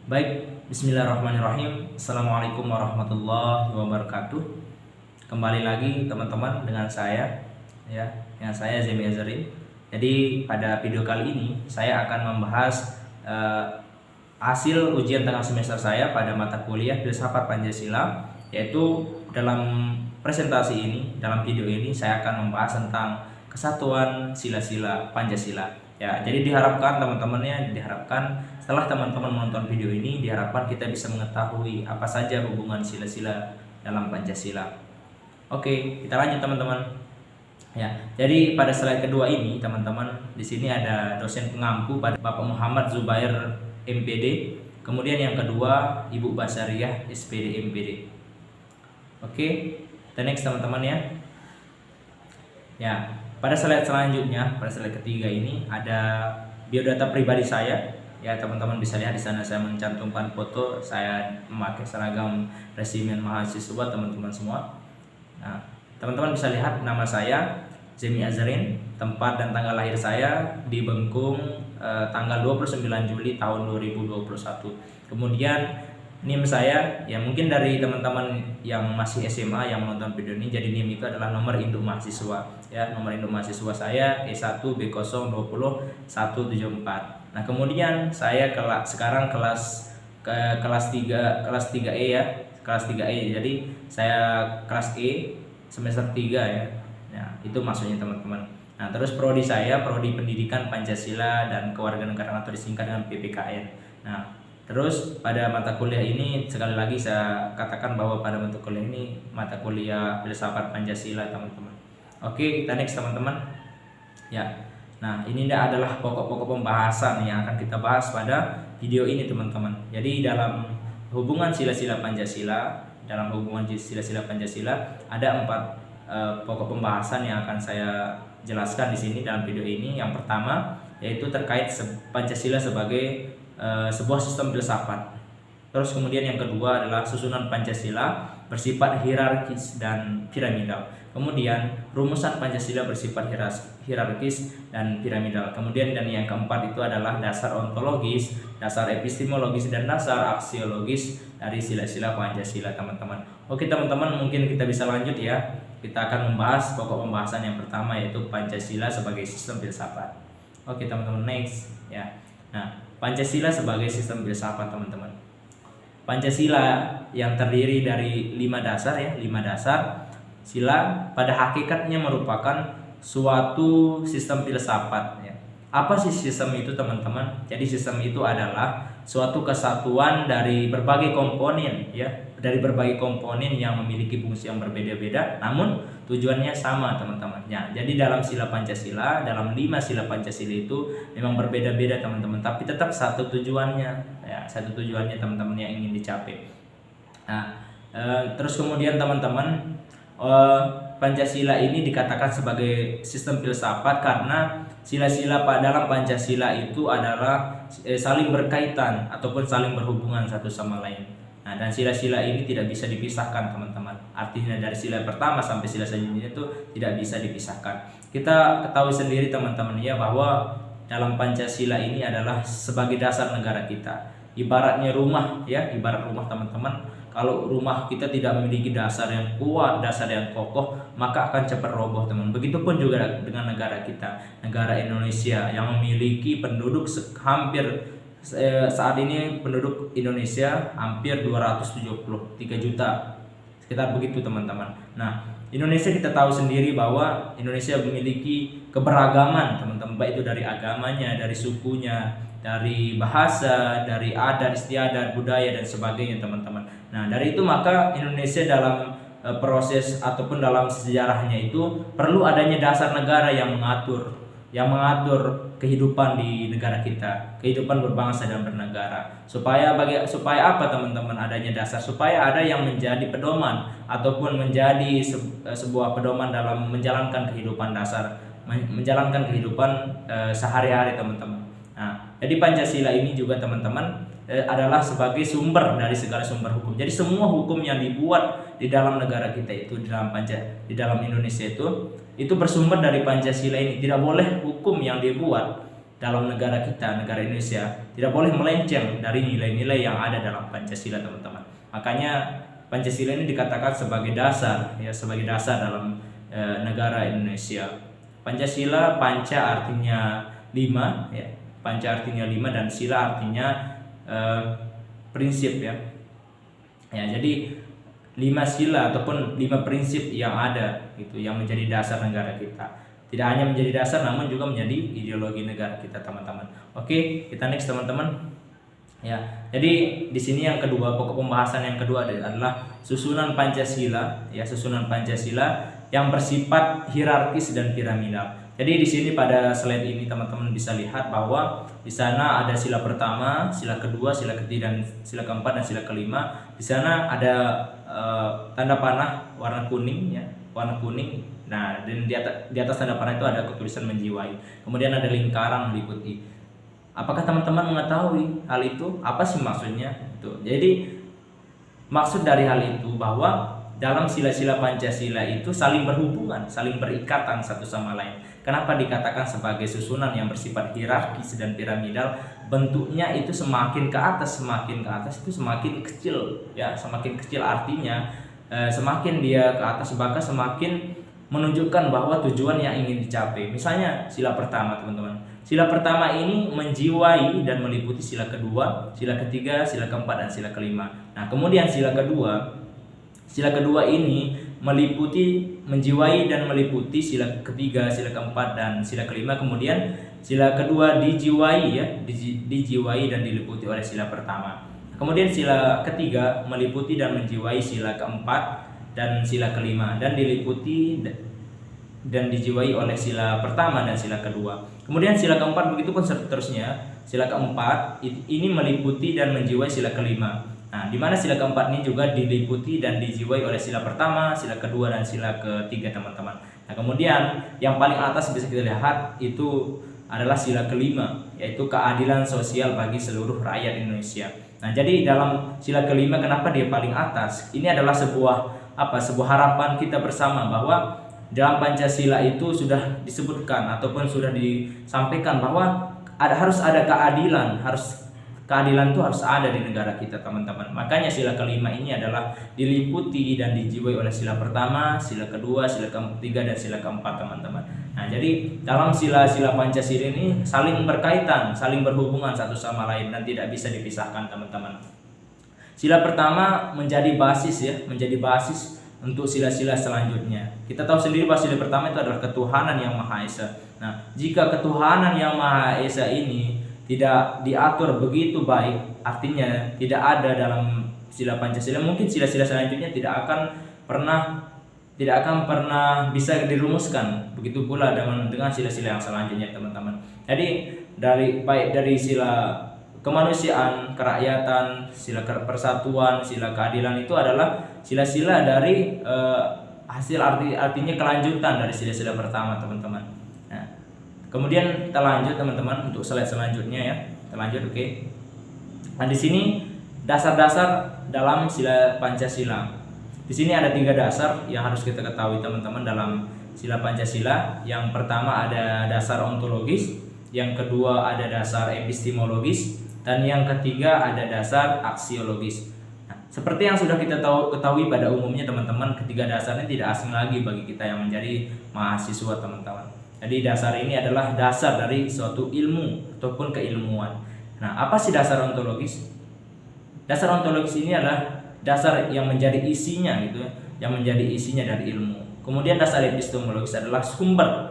Baik, bismillahirrahmanirrahim. Assalamualaikum warahmatullahi wabarakatuh. Kembali lagi teman-teman dengan saya, ya, dengan saya Zemi Azarin. Jadi pada video kali ini saya akan membahas hasil ujian tengah semester saya pada mata kuliah Filsafat Pancasila, yaitu dalam presentasi ini, dalam video ini saya akan membahas tentang kesatuan sila-sila Pancasila. Ya, jadi diharapkan teman-temannya, diharapkan setelah teman-teman menonton video ini, diharapkan kita bisa mengetahui apa saja hubungan sila-sila dalam Pancasila. Oke, kita lanjut teman-teman. Ya, jadi pada slide kedua ini teman-teman, di sini ada dosen pengampu pada Bapak Muhammad Zubair MPD. Kemudian yang kedua Ibu Basariah SPD MPD. Oke, the next teman-teman ya. Ya, pada slide selanjutnya, pada slide ketiga ini ada biodata pribadi saya. Ya, teman-teman bisa lihat di sana saya mencantumkan foto saya memakai seragam resimen mahasiswa teman-teman semua. Nah, teman-teman bisa lihat nama saya Zemi Azarin, tempat dan tanggal lahir saya di Bengkung, tanggal 29 Juli tahun 2021. Kemudian NIM saya, ya mungkin dari teman-teman yang masih SMA yang menonton video ini, jadi NIM itu adalah nomor induk mahasiswa. Ya, nomor induk mahasiswa saya E1B0200174. Nah, kemudian saya sekarang kelas 3E ya, kelas 3E. Jadi saya kelas E semester 3 ya. Nah, itu maksudnya teman-teman. Nah, terus prodi saya prodi Pendidikan Pancasila dan Kewarganegaraan atau disingkat dengan PPKN. Nah, terus pada mata kuliah ini sekali lagi saya katakan bahwa pada mata kuliah ini mata kuliah Filsafat Pancasila teman-teman. Oke, kita next teman-teman. Ya. Nah, ini adalah pokok-pokok pembahasan yang akan kita bahas pada video ini teman-teman. Jadi dalam hubungan sila-sila Pancasila, ada 4 pokok pembahasan yang akan saya jelaskan di sini dalam video ini. Yang pertama yaitu terkait Pancasila sebagai sebuah sistem filsafat. Terus kemudian yang kedua adalah susunan Pancasila bersifat hierarkis dan piramidal. Kemudian rumusan Pancasila bersifat hierarkis dan piramidal. Kemudian dan yang keempat itu adalah dasar ontologis, dasar epistemologis dan dasar aksiologis dari sila-sila Pancasila teman-teman. Oke teman-teman, mungkin kita bisa lanjut ya. Kita akan membahas pokok pembahasan yang pertama yaitu Pancasila sebagai sistem filsafat. Oke teman-teman, next ya. Nah, Pancasila sebagai sistem filsafat teman-teman. Pancasila yang terdiri dari 5 dasar ya, 5 dasar sila pada hakikatnya merupakan suatu sistem filsafat ya. Apa sih sistem itu teman-teman? Jadi sistem itu adalah suatu kesatuan dari berbagai komponen ya, dari berbagai komponen yang memiliki fungsi yang berbeda-beda namun tujuannya sama teman-teman ya. Jadi dalam sila Pancasila, dalam 5 sila Pancasila itu memang berbeda-beda teman-teman, tapi tetap satu tujuannya ya, satu tujuannya teman-teman yang ingin dicapai. Nah, terus kemudian teman-teman, Pancasila ini dikatakan sebagai sistem filsafat karena sila-sila dalam Pancasila itu adalah saling berkaitan ataupun saling berhubungan satu sama lain. Nah, dan sila-sila ini tidak bisa dipisahkan teman-teman. Artinya dari sila pertama sampai sila selanjutnya itu tidak bisa dipisahkan. Kita ketahui sendiri teman-teman ya bahwa dalam Pancasila ini adalah sebagai dasar negara kita. Ibaratnya rumah ya, ibarat rumah teman-teman. Kalau rumah kita tidak memiliki dasar yang kuat, dasar yang kokoh, maka akan cepat roboh teman. Begitupun juga dengan negara kita, negara Indonesia yang memiliki penduduk hampir saat ini penduduk Indonesia hampir 273 juta, sekitar begitu teman-teman. Nah, Indonesia kita tahu sendiri bahwa Indonesia memiliki keberagaman teman-teman, baik itu dari agamanya, dari sukunya, dari bahasa, dari adat istiadat, budaya dan sebagainya teman-teman. Nah, dari itu maka Indonesia dalam proses ataupun dalam sejarahnya itu perlu adanya dasar negara yang mengatur kehidupan di negara kita, kehidupan berbangsa dan bernegara. Supaya apa teman-teman adanya dasar, supaya ada yang menjadi pedoman ataupun menjadi sebuah pedoman dalam menjalankan kehidupan dasar, menjalankan kehidupan sehari-hari teman-teman. Nah, jadi Pancasila ini juga teman-teman adalah sebagai sumber dari segala sumber hukum. Jadi semua hukum yang dibuat di dalam negara kita itu di dalam Indonesia itu bersumber dari Pancasila ini. Tidak boleh hukum yang dibuat dalam negara kita, negara Indonesia, tidak boleh melenceng dari nilai-nilai yang ada dalam Pancasila, teman-teman. Makanya Pancasila ini dikatakan sebagai dasar, ya, sebagai dasar dalam negara Indonesia. Pancasila, panca artinya 5, ya. Panca artinya 5 dan sila artinya prinsip, ya. Ya, jadi 5 sila ataupun 5 prinsip yang ada itu yang menjadi dasar negara kita. Tidak hanya menjadi dasar namun juga menjadi ideologi negara kita, teman-teman. Oke, kita next, teman-teman. Ya. Jadi di sini yang kedua, pokok pembahasan yang kedua adalah susunan Pancasila, ya, susunan Pancasila yang bersifat hierarkis dan piramidal. Jadi di sini pada slide ini teman-teman bisa lihat bahwa di sana ada sila pertama, sila kedua, sila ketiga, dan sila keempat dan sila kelima. Di sana ada tanda panah warna kuning, ya, warna kuning. Nah, dan di atas tanda panah itu ada tulisan menjiwai. Kemudian ada lingkaran meliputi. Apakah teman-teman mengetahui hal itu? Apa sih maksudnya? Itu. Jadi maksud dari hal itu bahwa dalam sila-sila Pancasila itu saling berhubungan, saling berikatan satu sama lain. Kenapa dikatakan sebagai susunan yang bersifat hierarkis dan piramidal? Bentuknya itu semakin ke atas itu semakin kecil, ya, semakin kecil artinya semakin dia ke atas bahkan semakin menunjukkan bahwa tujuan yang ingin dicapai. Misalnya sila pertama, teman-teman. Sila pertama ini menjiwai dan meliputi sila kedua, sila ketiga, sila keempat, dan sila kelima. Nah, kemudian sila kedua ini meliputi, menjiwai dan meliputi sila ketiga, sila keempat, dan sila kelima. Kemudian sila kedua dijiwai, ya, dijiwai dan diliputi oleh sila pertama. Kemudian sila ketiga meliputi dan menjiwai sila keempat dan sila kelima, dan diliputi dan dijiwai oleh sila pertama dan sila kedua. Kemudian sila keempat begitu pun seterusnya. Sila keempat ini meliputi dan menjiwai sila kelima. Nah, di mana sila keempat ini juga diliputi dan dijiwai oleh sila pertama, sila kedua, dan sila ketiga, teman-teman. Nah, kemudian yang paling atas bisa kita lihat itu adalah sila kelima, yaitu keadilan sosial bagi seluruh rakyat Indonesia. Nah, jadi dalam sila kelima kenapa dia paling atas? Ini adalah sebuah harapan kita bersama bahwa dalam Pancasila itu sudah disebutkan ataupun sudah disampaikan bahwa harus ada keadilan, keadilan itu harus ada di negara kita, teman-teman. Makanya sila kelima ini adalah diliputi dan dijiwai oleh sila pertama, sila kedua, sila ketiga, dan sila keempat, teman-teman. Nah, jadi dalam sila-sila Pancasila ini saling berkaitan, saling berhubungan satu sama lain dan tidak bisa dipisahkan, teman-teman. Sila pertama menjadi basis untuk sila-sila selanjutnya. Kita tahu sendiri bahwa sila pertama itu adalah ketuhanan yang Maha Esa. Nah, jika ketuhanan yang Maha Esa ini tidak diatur begitu baik, artinya tidak ada dalam sila Pancasila, mungkin sila-sila selanjutnya tidak akan pernah bisa dirumuskan. Begitu pula dengan sila-sila yang selanjutnya, teman-teman. Jadi dari sila kemanusiaan, kerakyatan, sila persatuan, sila keadilan itu adalah sila-sila dari artinya kelanjutan dari sila-sila pertama, teman-teman. Nah, kemudian kita lanjut, teman-teman, untuk slide selanjutnya, ya. Kita lanjut, oke. Nah, di sini dasar-dasar dalam sila Pancasila. Di sini ada 3 dasar yang harus kita ketahui, teman-teman, dalam sila Pancasila. Yang pertama ada dasar ontologis, yang kedua ada dasar epistemologis, dan yang ketiga ada dasar aksiologis. Nah, seperti yang sudah kita ketahui pada umumnya, teman-teman, ketiga dasar ini tidak asing lagi bagi kita yang menjadi mahasiswa, teman-teman. Jadi dasar ini adalah dasar dari suatu ilmu ataupun keilmuan. Nah, apa sih dasar ontologis? Dasar ontologis ini adalah dasar yang menjadi isinya, gitu, yang menjadi isinya dari ilmu. Kemudian dasar epistemologis adalah sumber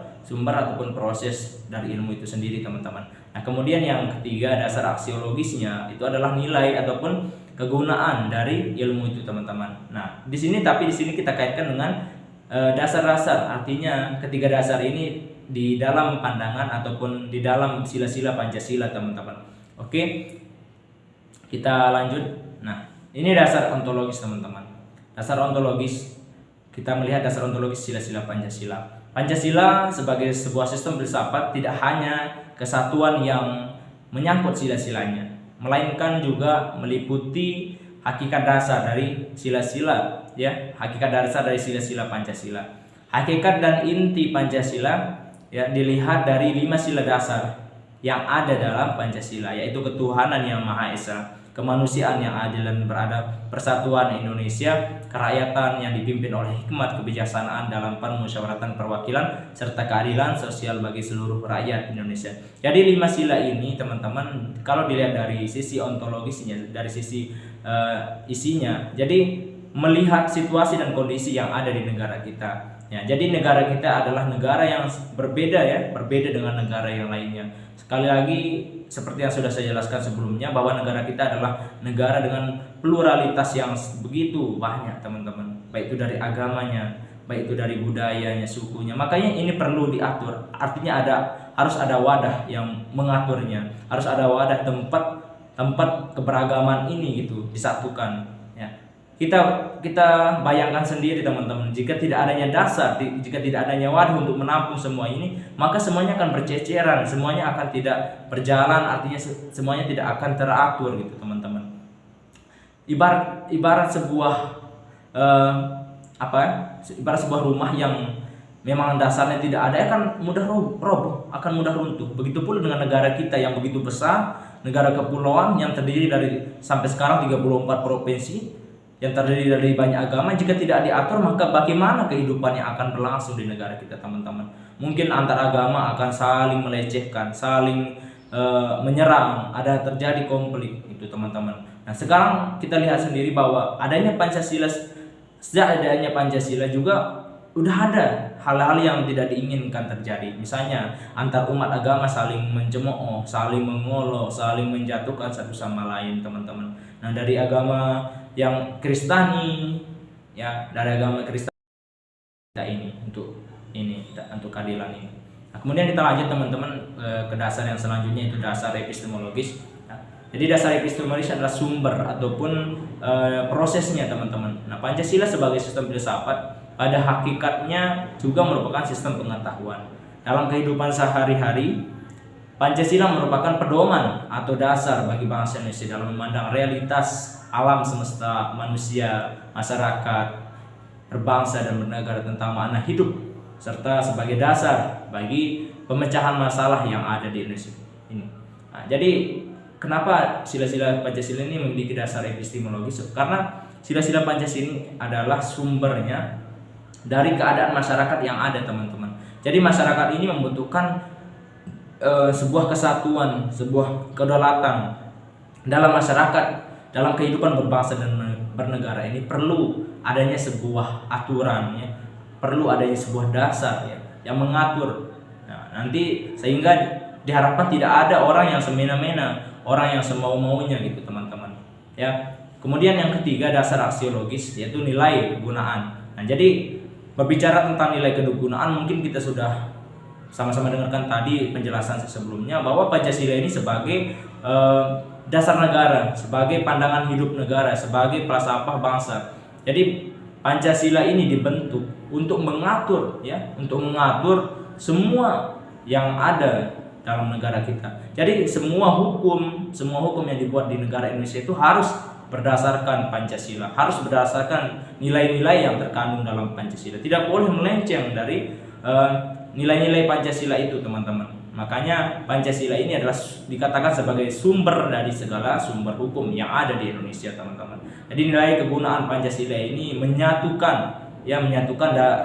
ataupun proses dari ilmu itu sendiri, teman-teman. Nah, kemudian yang ketiga dasar aksiologisnya itu adalah nilai ataupun kegunaan dari ilmu itu, teman-teman. Nah, di sini kita kaitkan dengan dasar-dasar, artinya ketiga dasar ini di dalam pandangan ataupun di dalam sila-sila Pancasila, teman-teman. Oke, kita lanjut. Nah, ini dasar ontologis, teman-teman. Dasar ontologis, kita melihat dasar ontologis sila-sila Pancasila. Pancasila sebagai sebuah sistem filsafat tidak hanya kesatuan yang menyangkut sila-silanya, melainkan juga meliputi hakikat dasar dari sila-sila, ya, hakikat dasar dari sila-sila Pancasila. Hakikat dan inti Pancasila, ya, dilihat dari 5 sila dasar, yang ada dalam Pancasila, yaitu ketuhanan yang Maha Esa, kemanusiaan yang adil dan beradab, persatuan Indonesia, kerakyatan yang dipimpin oleh hikmat kebijaksanaan dalam permusyawaratan perwakilan, serta keadilan sosial bagi seluruh rakyat Indonesia. Jadi 5 sila ini teman-teman, kalau dilihat dari sisi ontologisnya, dari sisi isinya, jadi melihat situasi dan kondisi yang ada di negara kita. Ya, jadi negara kita adalah negara yang berbeda ya, berbeda dengan negara yang lainnya. Sekali lagi seperti yang sudah saya jelaskan sebelumnya, bahwa negara kita adalah negara dengan pluralitas yang begitu banyak teman-teman, baik itu dari agamanya, baik itu dari budayanya, sukunya. Makanya ini perlu diatur. Artinya harus ada wadah yang mengaturnya, harus ada wadah tempat keberagaman ini gitu disatukan. Kita bayangkan sendiri teman-teman, jika tidak adanya dasar, jika tidak adanya wadah untuk menampung semua ini, maka semuanya akan berceceran, semuanya akan tidak berjalan, artinya semuanya tidak akan teratur gitu teman-teman. Ibarat sebuah ibarat sebuah rumah yang memang dasarnya tidak ada, akan mudah roboh, akan mudah runtuh. Begitu pula dengan negara kita yang begitu besar, negara kepulauan yang terdiri dari sampai sekarang 34 provinsi, yang terdiri dari banyak agama. Jika tidak diatur, maka bagaimana kehidupan yang akan berlangsung di negara kita teman-teman? Mungkin antar agama akan saling melecehkan, saling menyerang, ada terjadi konflik itu teman-teman. Nah sekarang kita lihat sendiri bahwa adanya Pancasila, sejak adanya Pancasila juga udah ada hal-hal yang tidak diinginkan terjadi. Misalnya antar umat agama saling mencemooh, saling mengolok, saling menjatuhkan satu sama lain teman-teman. Nah dari agama yang Kristani ya, dari agama Kristen untuk keadilan ini. Nah, kemudian kita lanjut teman-teman ke dasar yang selanjutnya, itu dasar epistemologis. Nah, jadi dasar epistemologis adalah sumber ataupun prosesnya teman-teman. Nah Pancasila sebagai sistem filsafat pada hakikatnya juga merupakan sistem pengetahuan. Dalam kehidupan sehari-hari, Pancasila merupakan pedoman atau dasar bagi bangsa Indonesia dalam memandang realitas alam semesta, manusia, masyarakat, berbangsa dan bernegara, tentang makna hidup, serta sebagai dasar bagi pemecahan masalah yang ada di Indonesia ini. Nah, jadi kenapa sila-sila Pancasila ini memiliki dasar epistemologis? Karena sila-sila Pancasila ini adalah sumbernya dari keadaan masyarakat yang ada teman-teman. Jadi masyarakat ini membutuhkan sebuah kesatuan, sebuah kedaulatan dalam masyarakat. Dalam kehidupan berbangsa dan bernegara ini perlu adanya sebuah aturan ya, perlu adanya sebuah dasar ya, yang mengatur. Nah, nanti sehingga diharapkan tidak ada orang yang semena-mena, orang yang semau-maunya gitu teman-teman ya. Kemudian yang ketiga, dasar aksiologis, yaitu nilai kegunaan. Nah jadi berbicara tentang nilai kegunaan, mungkin kita sudah sama-sama dengarkan tadi penjelasan sebelumnya bahwa Pancasila ini sebagai dasar negara, sebagai pandangan hidup negara, sebagai falsafah bangsa. Jadi Pancasila ini dibentuk untuk mengatur ya, untuk mengatur semua yang ada dalam negara kita. Jadi semua hukum yang dibuat di negara Indonesia itu harus berdasarkan Pancasila, harus berdasarkan nilai-nilai yang terkandung dalam Pancasila. Tidak boleh melenceng dari nilai-nilai Pancasila itu teman-teman. Makanya Pancasila ini adalah dikatakan sebagai sumber dari segala sumber hukum yang ada di Indonesia teman-teman. Jadi nilai kegunaan Pancasila ini menyatukan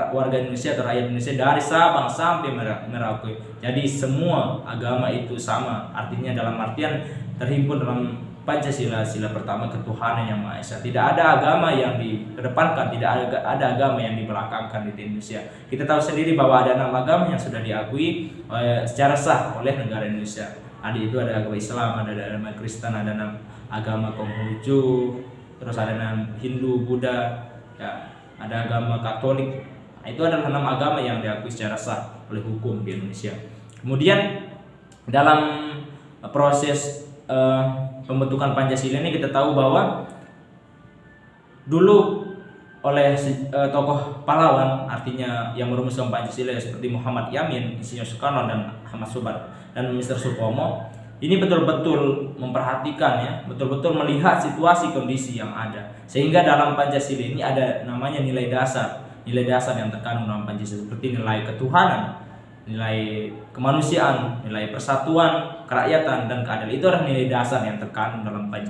warga Indonesia atau rakyat Indonesia dari Sabang sampai Merauke. Jadi semua agama itu sama, artinya dalam artian terhimpun dalam Pancasila, sila pertama ketuhanan yang Maha Esa. Tidak ada agama yang dikedepankan, tidak ada agama yang dibelakangkan di Indonesia. Kita tahu sendiri bahwa ada 6 agama yang sudah diakui secara sah oleh negara Indonesia. Itu ada agama Islam, ada agama Kristen, ada agama Konghucu, terus ada Hindu, Buddha, ya, ada agama Katolik. Itu adalah 6 agama yang diakui secara sah oleh hukum di Indonesia. Kemudian dalam proses pembentukan Pancasila ini kita tahu bahwa dulu oleh tokoh pahlawan, artinya yang merumuskan Pancasila seperti Muhammad Yamin, Insinyur Soekarno dan Ahmad Subar dan Mr. Supomo, ini betul-betul memperhatikan ya, betul-betul melihat situasi kondisi yang ada, sehingga dalam Pancasila ini ada namanya nilai dasar yang terkandung dalam Pancasila, seperti nilai ketuhanan, nilai kemanusiaan, nilai persatuan, kerakyatan dan keadilan. Itu adalah nilai dasar yang terkandung dalam Pancasila.